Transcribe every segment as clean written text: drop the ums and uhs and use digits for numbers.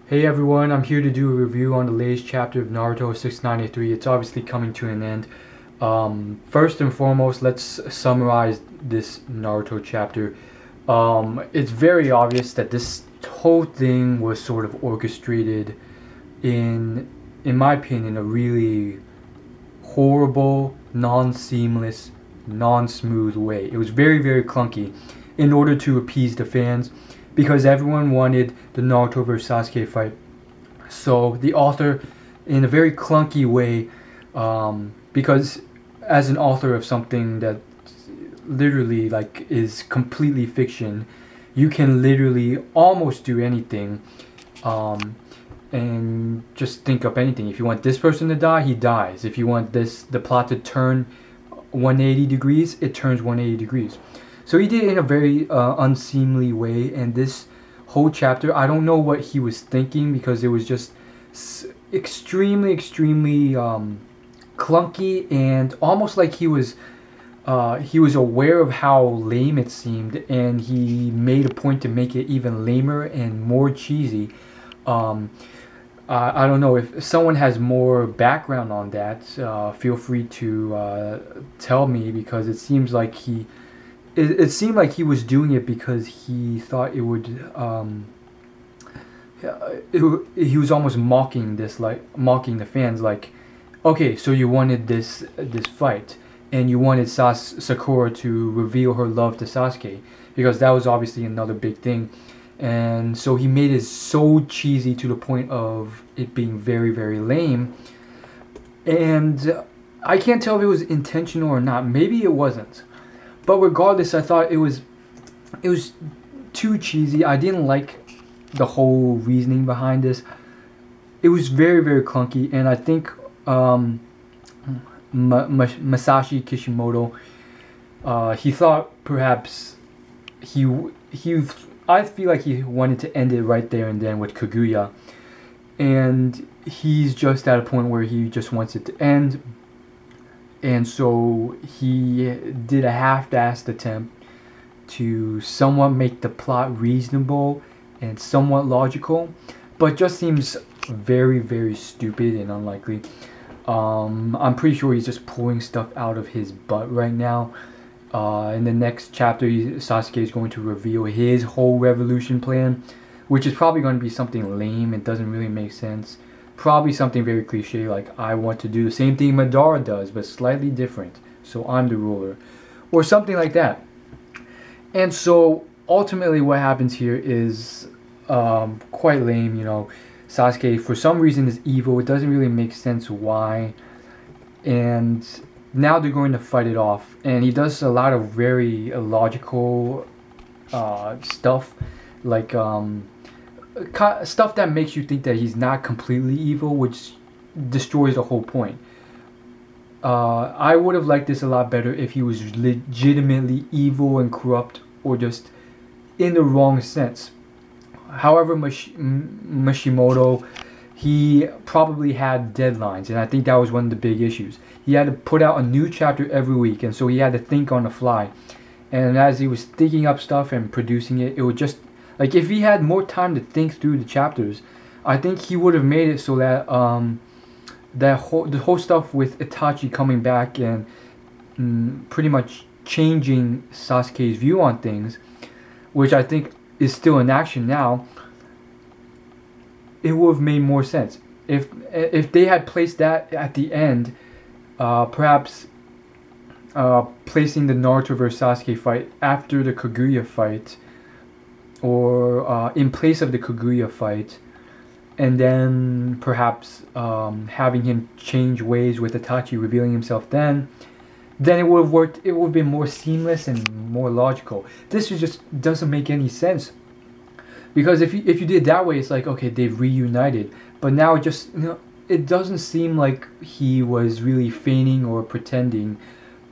Hey everyone, I'm here to do a review on the latest chapter of Naruto 693. It's obviously coming to an end. First and foremost, let's summarize this Naruto chapter. It's very obvious that this whole thing was sort of orchestrated in my opinion, a really horrible, non-seamless, non-smooth way. It was very, very clunky in order to appease the fans because everyone wanted the Naruto vs Sasuke fight. So the author, in a very clunky way, because as an author of something that literally like is completely fiction, you can literally almost do anything, and just think up anything. If you want this person to die, he dies. If you want the plot to turn 180 degrees, it turns 180 degrees. So he did it in a very unseemly way, and this whole chapter, I don't know what he was thinking because it was just extremely clunky, and almost like he was aware of how lame it seemed, and he made a point to make it even lamer and more cheesy. I don't know if someone has more background on that. Feel free to tell me, because it seems like it seemed like he was doing it because he thought it would. He was almost mocking this, like mocking the fans. Like, okay, so you wanted this fight, and you wanted Sakura to reveal her love to Sasuke, because that was obviously another big thing. And so he made it so cheesy to the point of it being very, very lame. And I can't tell if it was intentional or not. Maybe it wasn't. But regardless, I thought it was too cheesy. I didn't like the whole reasoning behind this. It was very, very clunky, and I think Masashi Kishimoto, he thought perhaps I feel like he wanted to end it right there and then with Kaguya, and he's just at a point where he just wants it to end, and so he did a half-assed attempt to somewhat make the plot reasonable and somewhat logical, but just seems very, very stupid and unlikely. I'm pretty sure he's just pulling stuff out of his butt right now. In the next chapter, Sasuke is going to reveal his whole revolution plan, which is probably going to be something lame. It doesn't really make sense. Probably something very cliche, like I want to do the same thing Madara does, but slightly different. So I'm the ruler, or something like that. And so ultimately, what happens here is quite lame. You know, Sasuke for some reason is evil. It doesn't really make sense why, and now they're going to fight it off, and he does a lot of very illogical stuff, like stuff that makes you think that he's not completely evil, which destroys the whole point. I would have liked this a lot better if he was legitimately evil and corrupt, or just in the wrong sense. However, Mishimoto, he probably had deadlines, and I think that was one of the big issues. He had to put out a new chapter every week, and so he had to think on the fly. And as he was thinking up stuff and producing it, it would just, like, if he had more time to think through the chapters, I think he would have made it so that the whole stuff with Itachi coming back and pretty much changing Sasuke's view on things, which I think is still in action now, it would have made more sense if they had placed that at the end. Perhaps placing the Naruto vs Sasuke fight after the Kaguya fight, or in place of the Kaguya fight, and then perhaps having him change ways with Itachi revealing himself then it would have worked. It would have been more seamless and more logical. This just doesn't make any sense, because if you did it that way, it's like, okay, they've reunited, but now it just, you know, it doesn't seem like he was really feigning or pretending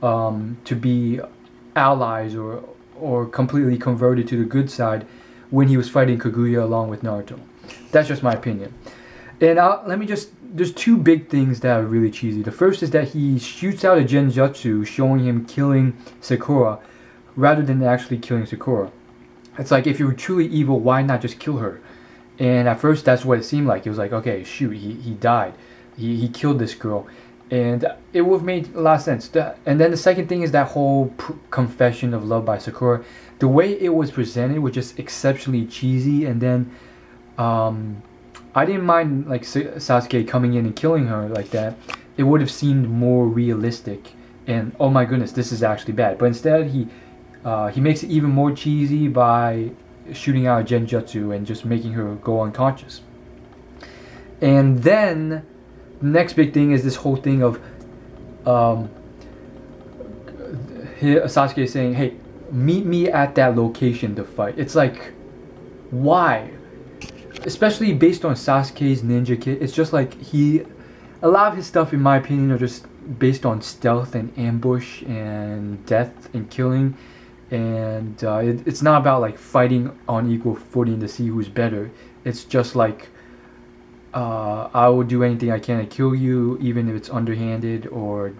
to be allies, or completely converted to the good side when he was fighting Kaguya along with Naruto. That's just my opinion. And there's two big things that are really cheesy. The first is that he shoots out a genjutsu showing him killing Sakura rather than actually killing Sakura. It's like, if you were truly evil, why not just kill her? And at first, that's what it seemed like. It was like, okay, shoot, he died. He killed this girl. And it would have made a lot of sense. And then the second thing is that whole confession of love by Sakura. The way it was presented was just exceptionally cheesy. And then I didn't mind like Sasuke coming in and killing her like that. It would have seemed more realistic. And oh my goodness, this is actually bad. But instead, he makes it even more cheesy by shooting out a genjutsu and just making her go unconscious. And then the next big thing is this whole thing of Sasuke saying, hey, meet me at that location to fight. It's like, why? Especially based on Sasuke's ninja kit, it's just like a lot of his stuff in my opinion are just based on stealth and ambush and death and killing. And it's not about like fighting on equal footing to see who's better. It's just like I will do anything I can to kill you, even if it's underhanded or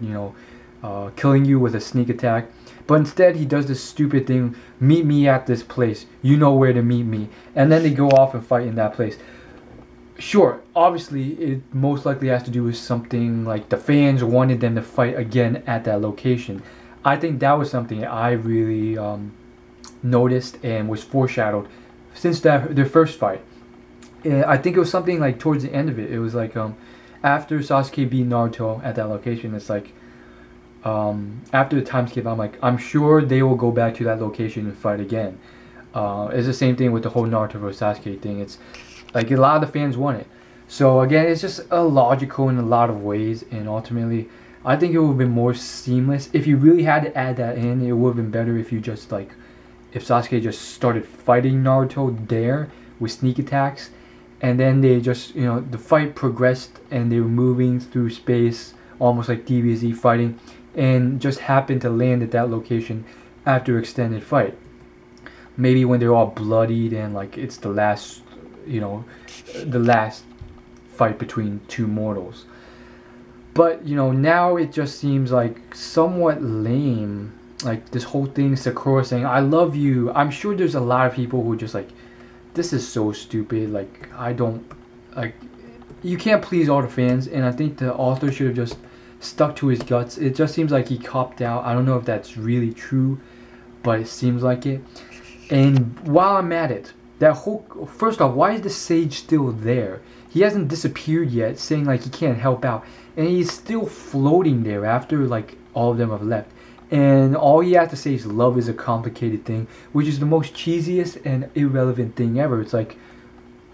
killing you with a sneak attack. But instead he does this stupid thing, meet me at this place, you know where to meet me, and then they go off and fight in that place. Sure, obviously it most likely has to do with something like the fans wanted them to fight again at that location. I think that was something I really noticed and was foreshadowed since their first fight. I think it was something like towards the end of it. It was like after Sasuke beat Naruto at that location, it's like after the time skip, I'm like, I'm sure they will go back to that location and fight again. It's the same thing with the whole Naruto vs Sasuke thing. It's like a lot of the fans want it. So again, it's just illogical in a lot of ways, and ultimately I think it would have been more seamless. If you really had to add that in, it would have been better if you just like, if Sasuke just started fighting Naruto there with sneak attacks, and then they just, the fight progressed and they were moving through space almost like DBZ fighting, and just happened to land at that location after extended fight. Maybe when they're all bloodied and like it's the last, the last fight between two mortals. But now it just seems like somewhat lame. Like this whole thing, Sakura saying I love you. I'm sure there's a lot of people who are just like, this is so stupid. Like, I don't like, you can't please all the fans, and I think the author should have just stuck to his guts. It just seems like he copped out. I don't know if that's really true, but it seems like it. And while I'm at it, that whole, first off, why is the sage still there? He hasn't disappeared yet, saying like he can't help out, and he's still floating there after like all of them have left. And all he has to say is love is a complicated thing, which is the most cheesiest and irrelevant thing ever. It's like,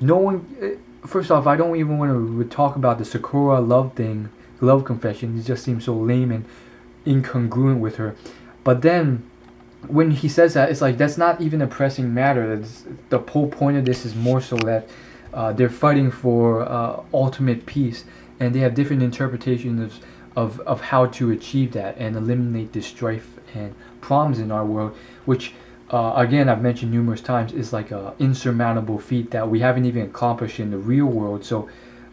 no one, first off, I don't even want to talk about the Sakura love thing, love confession. It just seems so lame and incongruent with her. But then when he says that, it's like, that's not even a pressing matter. The whole point of this is more so that they're fighting for ultimate peace, and they have different interpretations of how to achieve that and eliminate the strife and problems in our world, which again, I've mentioned numerous times, is like a insurmountable feat that we haven't even accomplished in the real world. So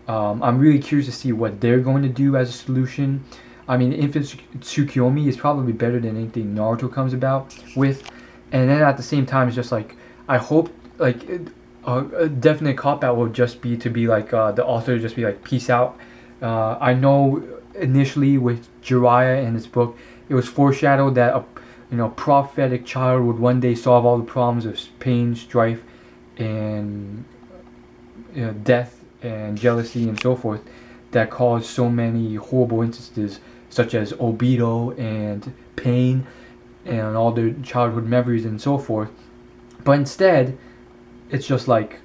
I'm really curious to see what they're going to do as a solution. I mean, Infant Tsukiyomi is probably better than anything Naruto comes about with. And then at the same time, it's just like, I hope like a definite cop-out will just be to be like the author just be like, peace out. I know initially with Jiraiya and his book, it was foreshadowed that a prophetic child would one day solve all the problems of pain, strife, and death and jealousy and so forth that caused so many horrible instances such as Obito and pain and all their childhood memories and so forth. But instead, it's just like,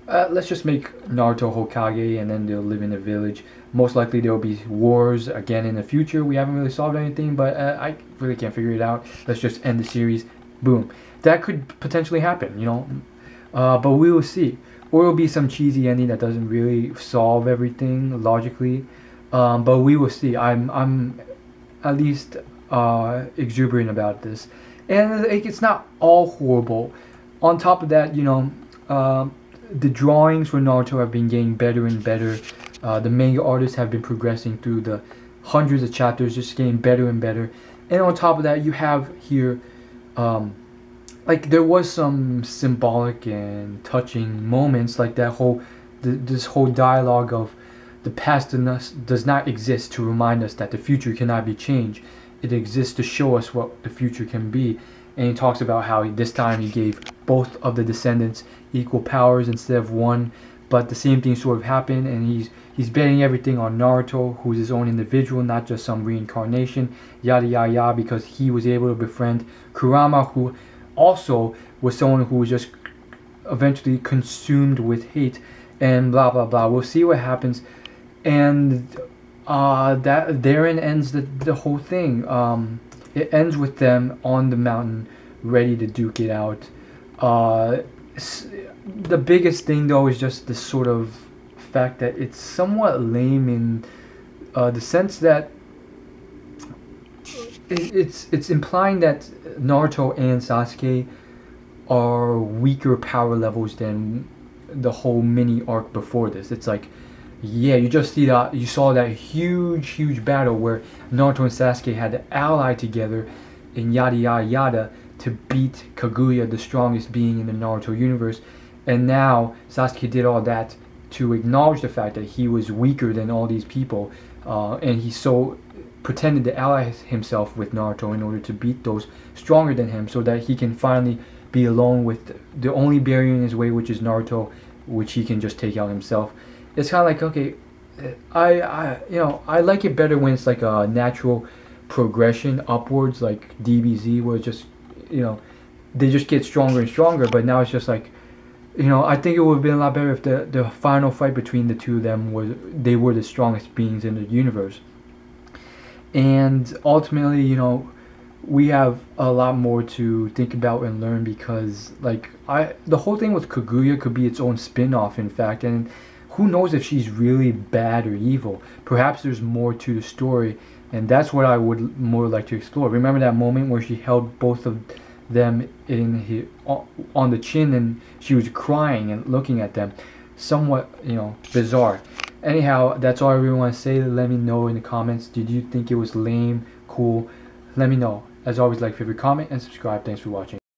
let's just make Naruto Hokage and then they'll live in a village. Most likely there will be wars again in the future. We haven't really solved anything, but I really can't figure it out. Let's just end the series. Boom. That could potentially happen, but we will see. Or it'll be some cheesy ending that doesn't really solve everything logically. But we will see. I'm at least exuberant about this. And it's not all horrible. On top of that, the drawings for Naruto have been getting better and better. The manga artists have been progressing through the hundreds of chapters, just getting better and better. And on top of that, you have here like there was some symbolic and touching moments, like that whole this whole dialogue of the past in us does not exist to remind us that the future cannot be changed. It exists to show us what the future can be. And he talks about how this time he gave both of the descendants equal powers instead of one, but the same thing sort of happened, and he's betting everything on Naruto, who's his own individual, not just some reincarnation, yada yada yada, because he was able to befriend Kurama, who also was someone who was just eventually consumed with hate, and blah blah blah. We'll see what happens, and that therein ends the whole thing. It ends with them on the mountain, ready to duke it out. The biggest thing though is just the sort of fact that it's somewhat lame in the sense that it's implying that Naruto and Sasuke are weaker power levels than the whole mini arc before this. It's like, yeah, you saw that huge battle where Naruto and Sasuke had to ally together in yada yada yada to beat Kaguya, the strongest being in the Naruto universe. And now Sasuke did all that to acknowledge the fact that he was weaker than all these people, and he so pretended to ally himself with Naruto in order to beat those stronger than him, so that he can finally be alone with the only barrier in his way, which is Naruto, which he can just take out himself. It's kind of like, okay, I like it better when it's like a natural progression upwards, like DBZ, where it's just, they just get stronger and stronger. But now it's just like, I think it would have been a lot better if the final fight between the two of them they were the strongest beings in the universe. And ultimately, we have a lot more to think about and learn, because like the whole thing with Kaguya could be its own spin-off, in fact, and who knows if she's really bad or evil. Perhaps there's more to the story, and that's what I would more like to explore. Remember that moment where she held both of them on the chin, and she was crying and looking at them? Somewhat, bizarre. Anyhow, that's all I really want to say. Let me know in the comments. Did you think it was lame, cool? Let me know. As always, like, favorite, comment, and subscribe. Thanks for watching.